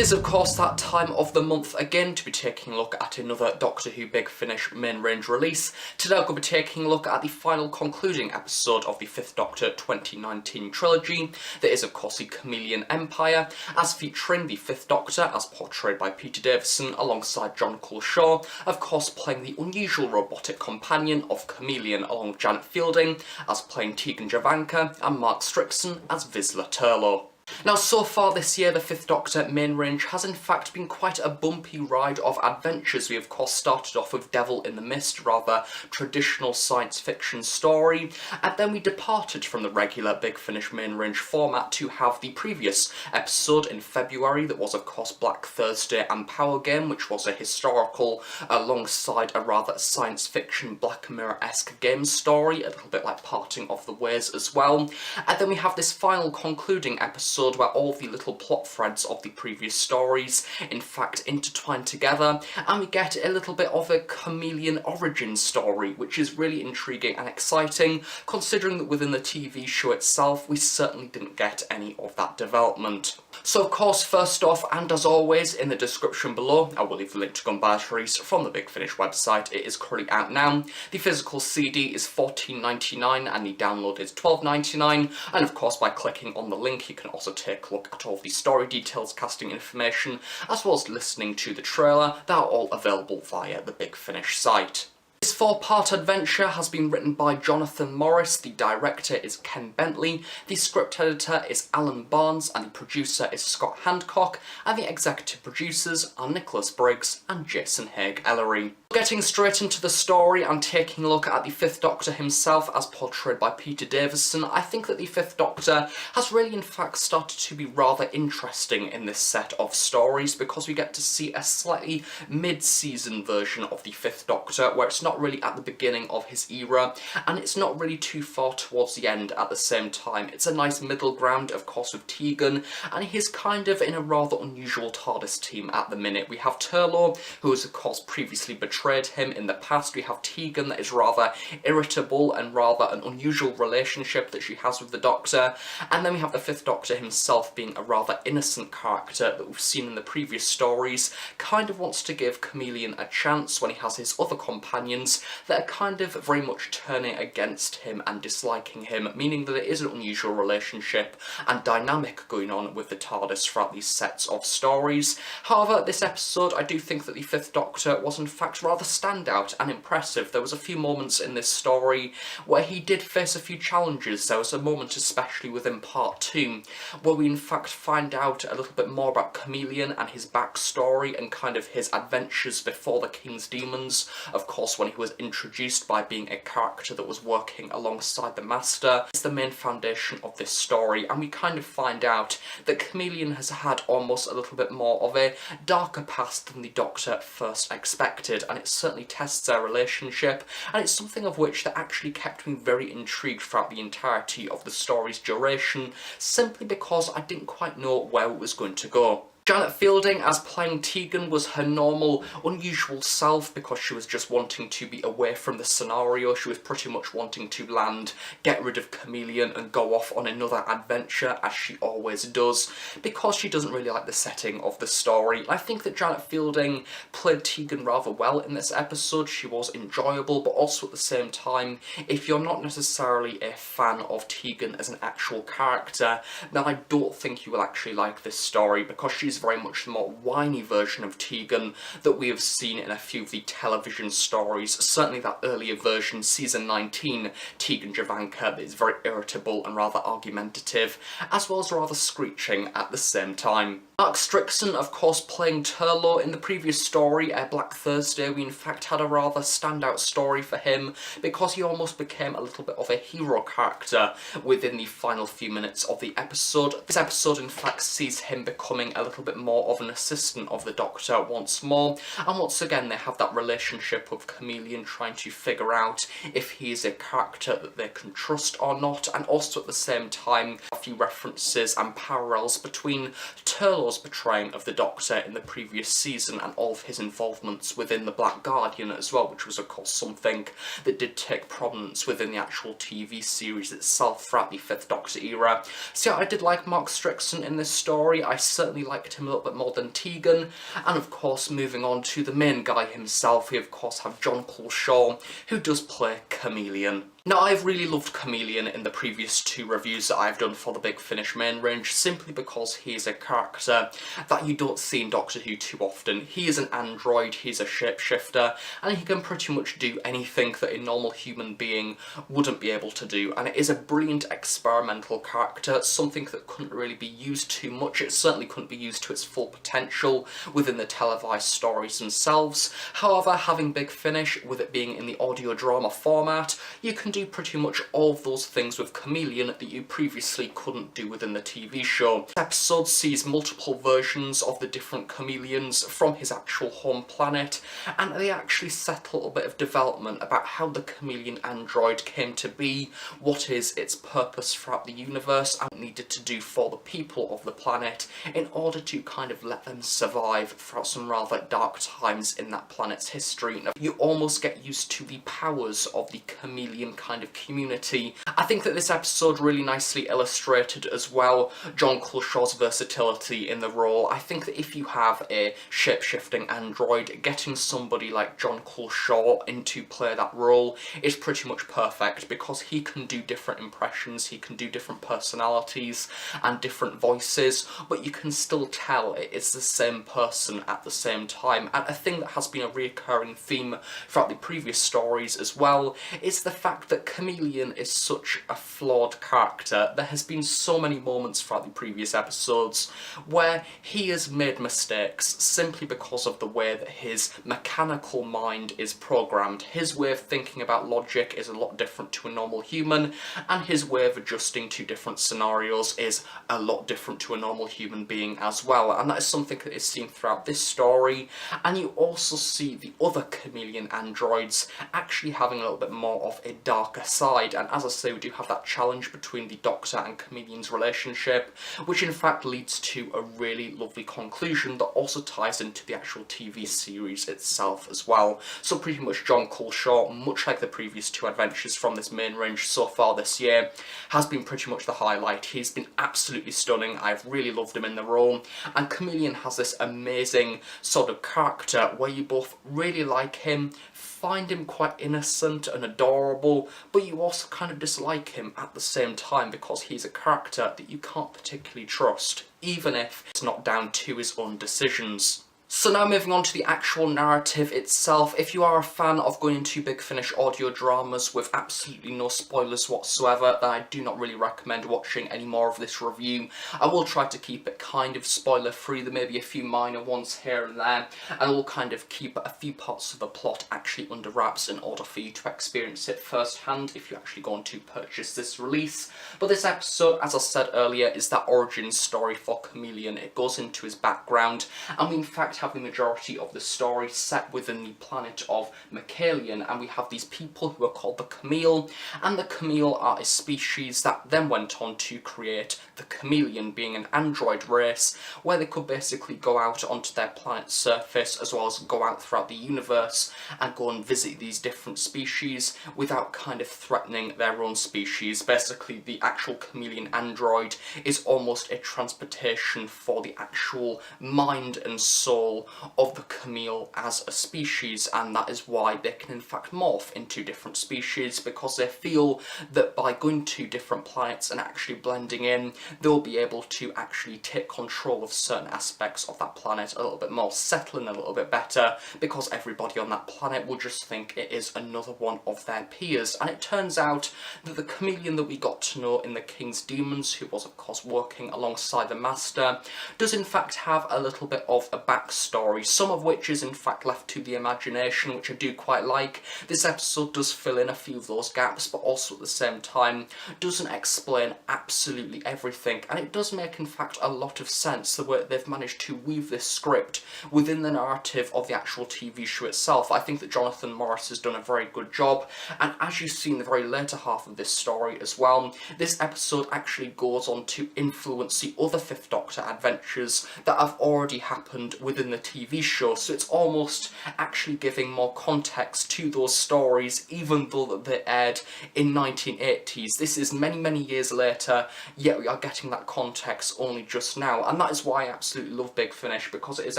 is of course that time of the month again to be taking a look at another Doctor Who Big Finish main range release. Today I'm going to be taking a look at the final concluding episode of the 5th Doctor 2019 trilogy. That is of course the Kamelion Empire, as featuring the 5th Doctor as portrayed by Peter Davison alongside John Shaw, of course playing the unusual robotic companion of Kamelion along with Janet Fielding as playing Tegan Javanka and Mark Strickson as Vizsla Turlough. Now, so far this year, the 5th Doctor main range has in fact been quite a bumpy ride of adventures. We of course started off with Devil in the Mist, rather traditional science fiction story, and then we departed from the regular Big Finish main range format to have the previous episode in February that was of course Black Thursday and Power Game, which was a historical alongside a rather science fiction Black Mirror-esque game story, a little bit like Parting of the Ways as well. And then we have this final concluding episode where all the little plot threads of the previous stories in fact intertwine together, and we get a little bit of a Kamelion origin story, which is really intriguing and exciting, considering that within the TV show itself we certainly didn't get any of that development. So of course, first off, and as always, in the description below I will leave the link to Gumbatteries from the Big Finish website. It is currently out now. The physical CD is $14.99 and the download is $12.99, and of course by clicking on the link you can also take a look at all of the story details, casting information, as well as listening to the trailer. That are all available via the Big Finish site. This 4-part adventure has been written by Jonathan Morris, the director is Ken Bentley, the script editor is Alan Barnes, and the producer is Scott Handcock, and the executive producers are Nicholas Briggs and Jason Haig-Ellery. Getting straight into the story and taking a look at the 5th Doctor himself as portrayed by Peter Davison, I think that the 5th Doctor has really in fact started to be rather interesting in this set of stories, because we get to see a slightly mid-season version of the 5th Doctor where it's not really at the beginning of his era and it's not really too far towards the end at the same time. It's a nice middle ground, of course, with Tegan, and he's kind of in a rather unusual TARDIS team at the minute. We have Turlough, who has of course previously betrayed him in the past. We have Tegan, that is rather irritable and rather an unusual relationship that she has with the Doctor, and then we have the 5th Doctor himself being a rather innocent character that we've seen in the previous stories, kind of wants to give Kamelion a chance when he has his other companions that are kind of very much turning against him and disliking him, meaning that it is an unusual relationship and dynamic going on with the TARDIS throughout these sets of stories. However, this episode, I do think that the 5th Doctor was in fact rather standout and impressive. There was a few moments in this story where he did face a few challenges. There was a moment especially within part 2 where we in fact find out a little bit more about Kamelion and his backstory and kind of his adventures before the King's Demons, of course when he was introduced by being a character that was working alongside the Master. It's the main foundation of this story, and we kind of find out that Kamelion has had almost a little bit more of a darker past than the Doctor first expected, and it certainly tests their relationship, and it's something of which that actually kept me very intrigued throughout the entirety of the story's duration, simply because I didn't quite know where it was going to go. Janet Fielding as playing Tegan was her normal, unusual self, because she was just wanting to be away from the scenario. She was pretty much wanting to land, get rid of Kamelion and go off on another adventure, as she always does, because she doesn't really like the setting of the story. I think that Janet Fielding played Tegan rather well in this episode. She was enjoyable, but also at the same time, if you're not necessarily a fan of Tegan as an actual character, then I don't think you will actually like this story, because she's very much the more whiny version of Tegan that we have seen in a few of the television stories. Certainly that earlier version, season 19, Tegan Javanka, that is very irritable and rather argumentative, as well as rather screeching at the same time. Mark Strickson, of course, playing Turlough. In the previous story, Black Thursday, we in fact had a rather standout story for him, because he almost became a little bit of a hero character within the final few minutes of the episode. This episode in fact sees him becoming a little bit more of an assistant of the Doctor once more, and once again they have that relationship with Kamelion trying to figure out if he is a character that they can trust or not, and also at the same time a few references and parallels between Turlough Shaw's portraying of the Doctor in the previous season and all of his involvements within the Black Guardian as well, which was of course something that did take prominence within the actual TV series itself throughout the 5th Doctor era. So yeah, I did like Mark Strickson in this story. I certainly liked him a little bit more than Tegan. And of course, moving on to the main guy himself, we of course have John Shaw, who does play Kamelion. Now, I've really loved Kamelion in the previous 2 reviews that I've done for the Big Finish main range, simply because he is a character that you don't see in Doctor Who too often. He is an android, he's a shapeshifter, and he can pretty much do anything that a normal human being wouldn't be able to do, and it is a brilliant experimental character, something that couldn't really be used too much. It certainly couldn't be used to its full potential within the televised stories themselves. However, having Big Finish, with it being in the audio drama format, you can do pretty much all of those things with Kamelion that you previously couldn't do within the TV show. This episode sees multiple versions of the different Kamelions from his actual home planet, and they actually set a little bit of development about how the Kamelion android came to be, what is its purpose throughout the universe, and what it needed to do for the people of the planet in order to kind of let them survive throughout some rather dark times in that planet's history. Now, you almost get used to the powers of the Kamelion kind of community. I think that this episode really nicely illustrated as well John Shaw's versatility in the role. I think that if you have a shape-shifting android, getting somebody like John Shaw in to play that role is pretty much perfect, because he can do different impressions, he can do different personalities and different voices, but you can still tell it is the same person at the same time. And a thing that has been a recurring theme throughout the previous stories as well is the fact that Kamelion is such a flawed character. There has been so many moments throughout the previous episodes where he has made mistakes simply because of the way that his mechanical mind is programmed. His way of thinking about logic is a lot different to a normal human, and his way of adjusting to different scenarios is a lot different to a normal human being as well, and that is something that is seen throughout this story. And you also see the other Kamelion androids actually having a little bit more of a darker side, and as I say, we do have that challenge between the Doctor and Kamelion's relationship, which in fact leads to a really lovely conclusion that also ties into the actual TV series itself as well. So pretty much John Shaw, much like the previous 2 adventures from this main range so far this year, has been pretty much the highlight. He's been absolutely stunning. I've really loved him in the role, and Kamelion has this amazing sort of character where you both really like him, find him quite innocent and adorable, but you also kind of dislike him at the same time, because he's a character that you can't particularly trust, even if it's not down to his own decisions. So now moving on to the actual narrative itself. If you are a fan of going into Big Finish audio dramas with absolutely no spoilers whatsoever, then I do not really recommend watching any more of this review. I will try to keep it kind of spoiler free. There may be a few minor ones here and there, and I will kind of keep a few parts of the plot actually under wraps in order for you to experience it firsthand if you actually go on to purchase this release. But this episode, as I said earlier, is that origin story for Kamelion. It goes into his background, and we in fact have the majority of the story set within the planet of Kamelion, and we have these people who are called the Kamel, and the Kamel are a species that then went on to create the Kamelion, being an android race where they could basically go out onto their planet's surface as well as go out throughout the universe and go and visit these different species without kind of threatening their own species. Basically, the actual Kamelion android is almost a transportation for the actual mind and soul of the Kamel as a species, and that is why they can in fact morph into different species, because they feel that by going to different planets and actually blending in, they'll be able to actually take control of certain aspects of that planet a little bit more, settle in a little bit better, because everybody on that planet will just think it is another one of their peers. And it turns out that the Kamelion that we got to know in the King's Demons, who was of course working alongside the Master, does in fact have a little bit of a backstory story, some of which is in fact left to the imagination, which I do quite like. This episode does fill in a few of those gaps, but also at the same time doesn't explain absolutely everything, and it does make in fact a lot of sense the way they've managed to weave this script within the narrative of the actual TV show itself. I think that Jonathan Morris has done a very good job, and as you see in the very later half of this story as well, this episode actually goes on to influence the other Fifth Doctor adventures that have already happened within the TV show, so it's almost actually giving more context to those stories, even though they aired in 1980s. This is many years later, yet we are getting that context only just now, and that is why I absolutely love Big Finish, because it is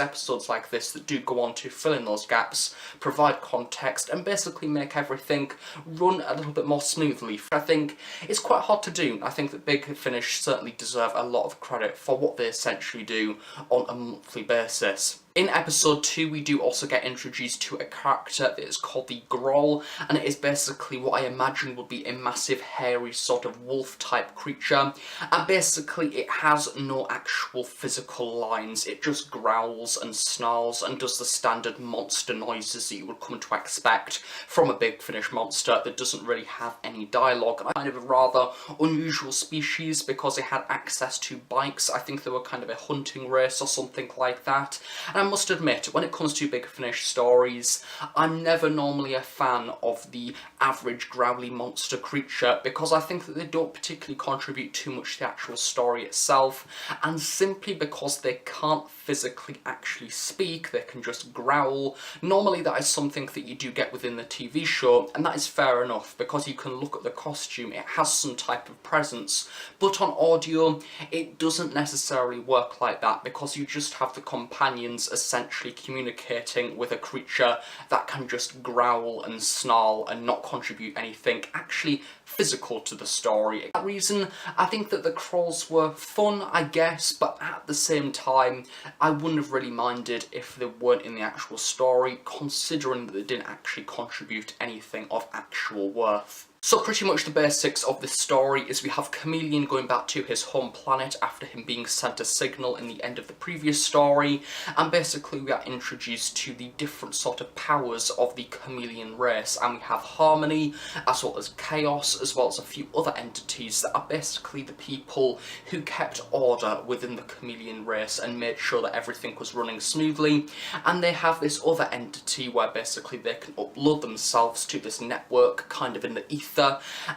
episodes like this that do go on to fill in those gaps, provide context, and basically make everything run a little bit more smoothly. I think it's quite hard to do. I think that Big Finish certainly deserve a lot of credit for what they essentially do on a monthly basis. In episode 2, we do also get introduced to a character that is called the Growl, and it is basically what I imagine would be a massive, hairy, sort of wolf-type creature, and basically it has no actual physical lines. It just growls and snarls and does the standard monster noises that you would come to expect from a Big Finish monster that doesn't really have any dialogue. And kind of a rather unusual species because it had access to bikes. I think they were kind of a hunting race or something like that. And I must admit, when it comes to Big Finish stories, I'm never normally a fan of the average growly monster creature because I think that they don't particularly contribute too much to the actual story itself, and simply because they can't physically actually speak, they can just growl. Normally that is something that you do get within the TV show, and that is fair enough because you can look at the costume, it has some type of presence, but on audio it doesn't necessarily work like that because you just have the companions essentially communicating with a creature that can just growl and snarl and not contribute anything actually physical to the story. For that reason, I think that the Krolls were fun, I guess, but at the same time, I wouldn't have really minded if they weren't in the actual story, considering that they didn't actually contribute anything of actual worth. So pretty much the basics of this story is we have Kamelion going back to his home planet after him being sent a signal in the end of the previous story, and basically we are introduced to the different sort of powers of the Kamelion race, and we have Harmony, as well as Chaos, as well as a few other entities that are basically the people who kept order within the Kamelion race and made sure that everything was running smoothly. And they have this other entity where basically they can upload themselves to this network kind of in the ether,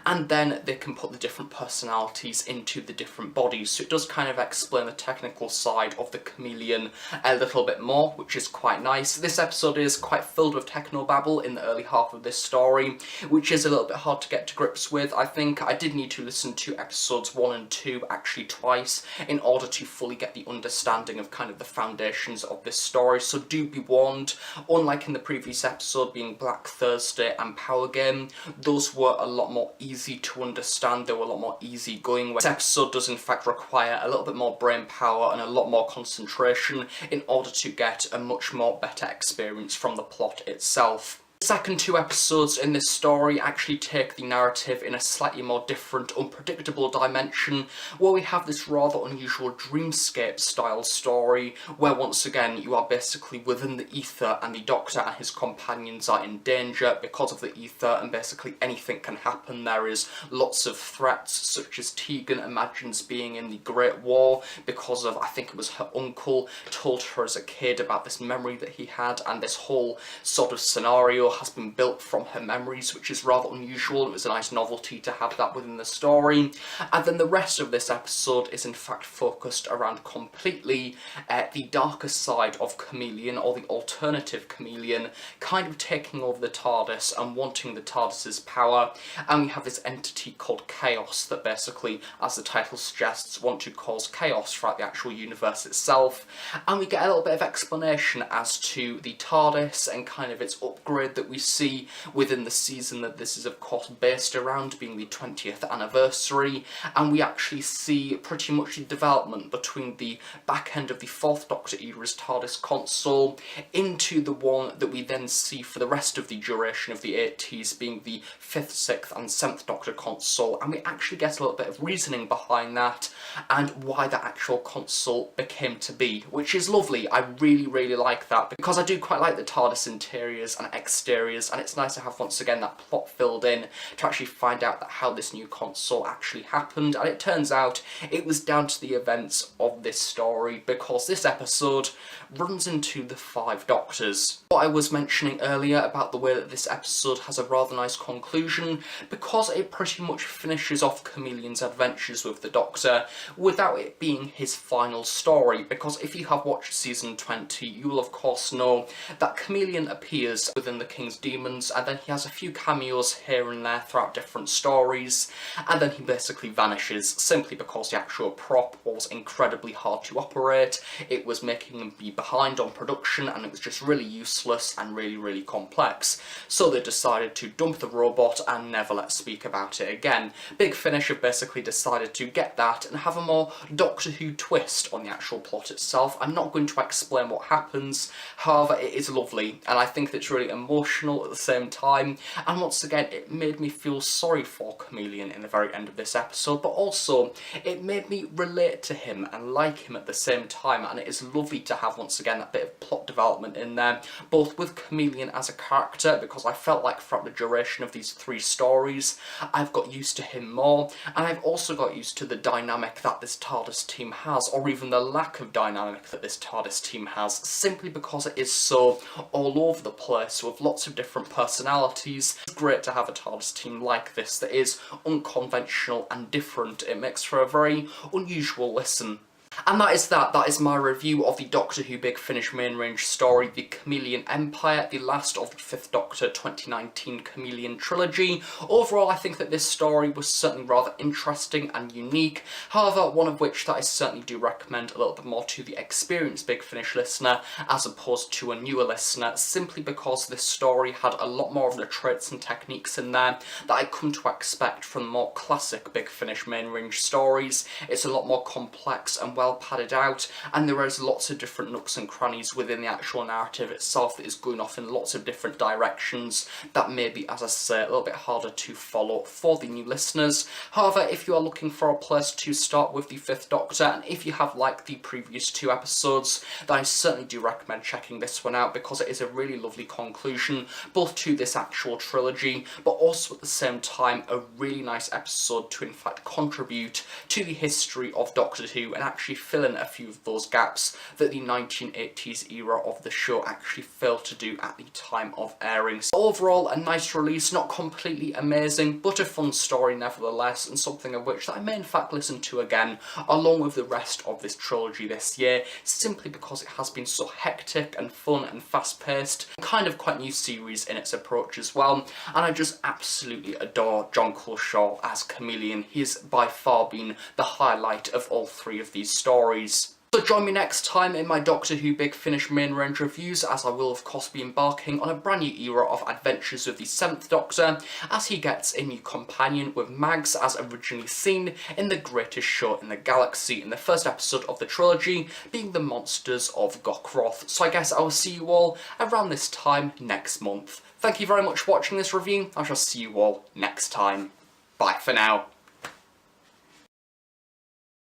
and then they can put the different personalities into the different bodies. So it does kind of explain the technical side of the Kamelion a little bit more, which is quite nice. This episode is quite filled with technobabble in the early half of this story, which is a little bit hard to get to grips with. I think I did need to listen to episodes 1 and 2 actually twice in order to fully get the understanding of kind of the foundations of this story, so do be warned. Unlike in the previous episode being Black Thursday and Power Game, those were a lot more easy to understand, they were a lot more easygoing. This episode does in fact require a little bit more brain power and a lot more concentration in order to get a much more better experience from the plot itself. The second 2 episodes in this story actually take the narrative in a slightly more different, unpredictable dimension, where we have this rather unusual dreamscape style story, where once again you are basically within the ether and the Doctor and his companions are in danger because of the ether, and basically anything can happen. There is lots of threats, such as Tegan imagines being in the Great War because of, I think it was her uncle told her as a kid about this memory that he had, and this whole sort of scenario has been built from her memories, which is rather unusual. It was a nice novelty to have that within the story. And then the rest of this episode is in fact focused around completely the darker side of Kamelion, or the alternative Kamelion, kind of taking over the TARDIS and wanting the TARDIS's power. And we have this entity called Chaos that basically, as the title suggests, want to cause chaos throughout the actual universe itself. And we get a little bit of explanation as to the TARDIS and kind of its upgrade that that we see within the season that this is of course based around, being the 20th anniversary, and we actually see pretty much the development between the back end of the 4th Doctor era's TARDIS console into the one that we then see for the rest of the duration of the 80s, being the 5th, 6th and 7th Doctor console, and we actually get a little bit of reasoning behind that and why that actual console became to be, which is lovely. I really like that, because I do quite like the TARDIS interiors and exteriors, and it's nice to have once again that plot filled in to actually find out that how this new console actually happened. And it turns out it was down to the events of this story, because this episode runs into the 5 Doctors. What I was mentioning earlier about the way that this episode has a rather nice conclusion, because it pretty much finishes off Kamelion's adventures with the Doctor without it being his final story, because if you have watched season 20 you will of course know that Kamelion appears within the King's Demons, and then he has a few cameos here and there throughout different stories, and then he basically vanishes simply because the actual prop was incredibly hard to operate. It was making him be behind on production, and it was just really useless and really complex, so they decided to dump the robot and never let's speak about it again. Big Finish have basically decided to get that and have a more Doctor Who twist on the actual plot itself. I'm not going to explain what happens, however it is lovely, and I think it's really emotional at the same time, and once again it made me feel sorry for Kamelion in the very end of this episode, but also it made me relate to him and like him at the same time, and it is lovely to have once again that bit of plot development in there, both with Kamelion as a character, because I felt like throughout the duration of these 3 stories I've got used to him more, and I've also got used to the dynamic that this TARDIS team has, or even the lack of dynamic that this TARDIS team has, simply because it is so all over the place with lots of different personalities. It's great to have a TARDIS team like this that is unconventional and different. It makes for a very unusual listen. And that is my review of the Doctor Who Big Finish main range story, The Kamelion Empire, the last of the 5th Doctor 2019 Kamelion trilogy. Overall, I think that this story was certainly rather interesting and unique, however, one of which that I certainly do recommend a little bit more to the experienced Big Finish listener as opposed to a newer listener, simply because this story had a lot more of the traits and techniques in there that I come to expect from more classic Big Finish main range stories. It's a lot more complex and well padded out, and there is lots of different nooks and crannies within the actual narrative itself that is going off in lots of different directions that may be, as I say, a little bit harder to follow for the new listeners. However, if you are looking for a place to start with the 5th Doctor, and if you have liked the previous 2 episodes, then I certainly do recommend checking this one out, because it is a really lovely conclusion both to this actual trilogy, but also at the same time a really nice episode to in fact contribute to the history of Doctor Who and actually fill in a few of those gaps that the 1980s era of the show actually failed to do at the time of airing. So overall, a nice release, not completely amazing, but a fun story nevertheless, and something of which that I may in fact listen to again along with the rest of this trilogy this year, simply because it has been so hectic and fun and fast-paced, kind of quite new series in its approach as well, and I just absolutely adore John Culshaw as Kamelion. He has by far been the highlight of all 3 of these stories. So join me next time in my Doctor Who Big Finish main range reviews, as I will of course be embarking on a brand new era of adventures with the 7th Doctor, as he gets a new companion with Mags as originally seen in The Greatest Show in the Galaxy in the first episode of the trilogy, being the Monsters of Gokroth. So I guess I will see you all around this time next month. Thank you very much for watching this review. I shall see you all next time. Bye for now.